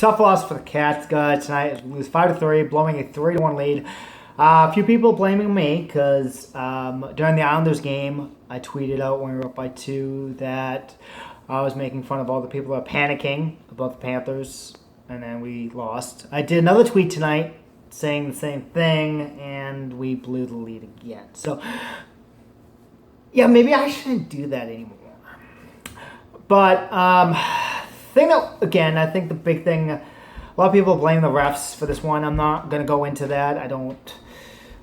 tough loss for the Cats tonight. We lose 5-3, blowing a 3-1 lead. A few people blaming me because during the Islanders game, I tweeted out when we were up by 2 that I was making fun of all the people that are panicking about the Panthers, and then we lost. I did another tweet tonight saying the same thing, and we blew the lead again. So, yeah, maybe I shouldn't do that anymore. But thing that, again, I think the big thing, a lot of people blame the refs for this one. I'm not going to go into that.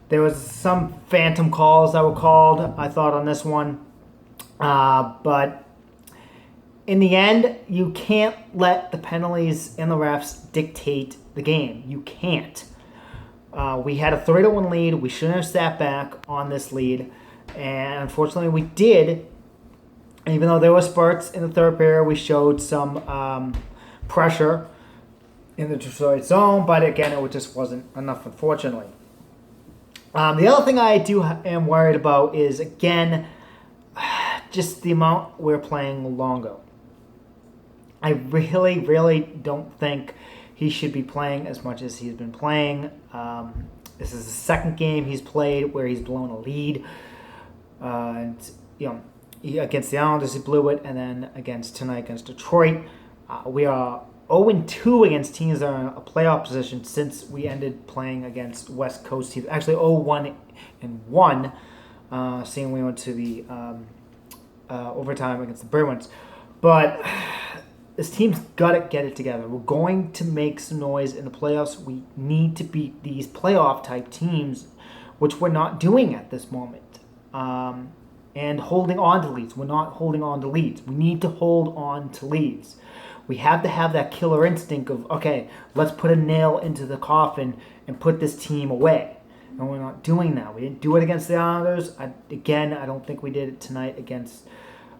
There was some phantom calls that were called, I thought, on this one. But in the end, you can't let the penalties and the refs dictate the game. You can't. We had a 3-1 lead. We shouldn't have sat back on this lead. And unfortunately, we did. Even though there were spurts in the third period, we showed some pressure in the Detroit zone. But again, it just wasn't enough, unfortunately. The other thing I am worried about is, again, just the amount we're playing Longo. I really, really don't think he should be playing as much as he's been playing. This is the second game he's played where he's blown a lead. Against the Islanders, he blew it, and then tonight against Detroit. We are 0-2 against teams that are in a playoff position since we ended playing against West Coast teams. Actually, 0-1-1, seeing we went to the overtime against the Bruins. But this team's got to get it together. We're going to make some noise in the playoffs. We need to beat these playoff-type teams, which we're not doing at this moment. And holding on to leads. We're not holding on to leads. We need to hold on to leads. We have to have that killer instinct of, okay, let's put a nail into the coffin and put this team away. And we're not doing that. We didn't do it against the Islanders. I don't think we did it tonight against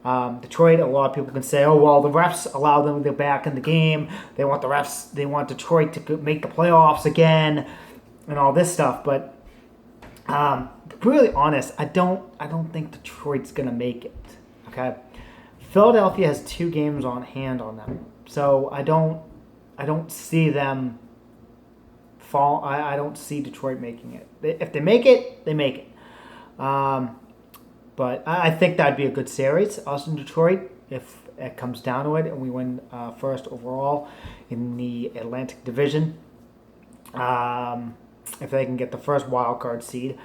Detroit. A lot of people can say, oh, well, the refs allow them to get back in the game. They want Detroit to make the playoffs again and all this stuff. But really honest, I don't think Detroit's going to make it. Okay? Philadelphia has 2 games on hand on them. So I don't see them fall. I don't see Detroit making it. If they make it, they make it. But I think that'd be a good series, us and Detroit, if it comes down to it and we win first overall in the Atlantic Division. If they can get the first wild card seed.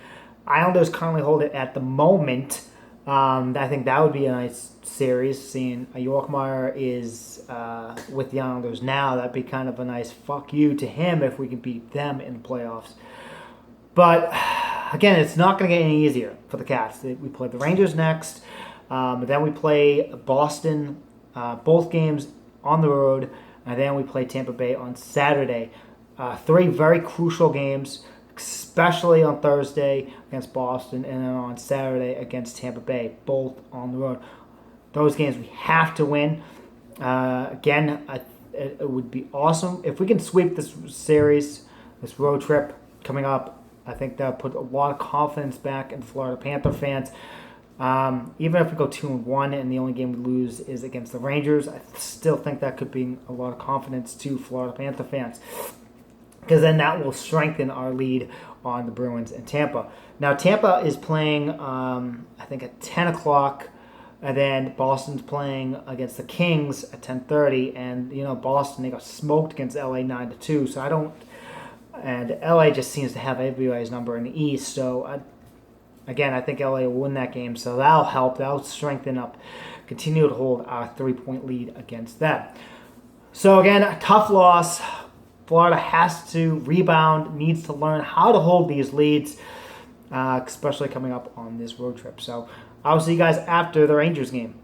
Islanders currently hold it at the moment. I think that would be a nice series, seeing Yorkmeyer is with the Islanders now. That'd be kind of a nice fuck you to him if we could beat them in the playoffs. But, again, it's not going to get any easier for the Cats. We play the Rangers next. Then we play Boston, both games on the road. And then we play Tampa Bay on Saturday. 3 very crucial games, especially on Thursday against Boston, and then on Saturday against Tampa Bay, both on the road. Those games we have to win. It would be awesome if we can sweep this series, this road trip coming up. I think that would put a lot of confidence back in Florida Panther fans. Even if we go 2-1 and the only game we lose is against the Rangers, I still think that could bring a lot of confidence to Florida Panther fans, because then that will strengthen our lead on the Bruins and Tampa. Now, Tampa is playing, I think, at 10 o'clock, and then Boston's playing against the Kings at 10:30, and, Boston, they got smoked against LA 9-2, and LA just seems to have everybody's number in the East, so, I think LA will win that game, so that'll help, that'll strengthen up, continue to hold our 3-point lead against them. So, again, a tough loss. Florida has to rebound, needs to learn how to hold these leads, especially coming up on this road trip. So I'll see you guys after the Rangers game.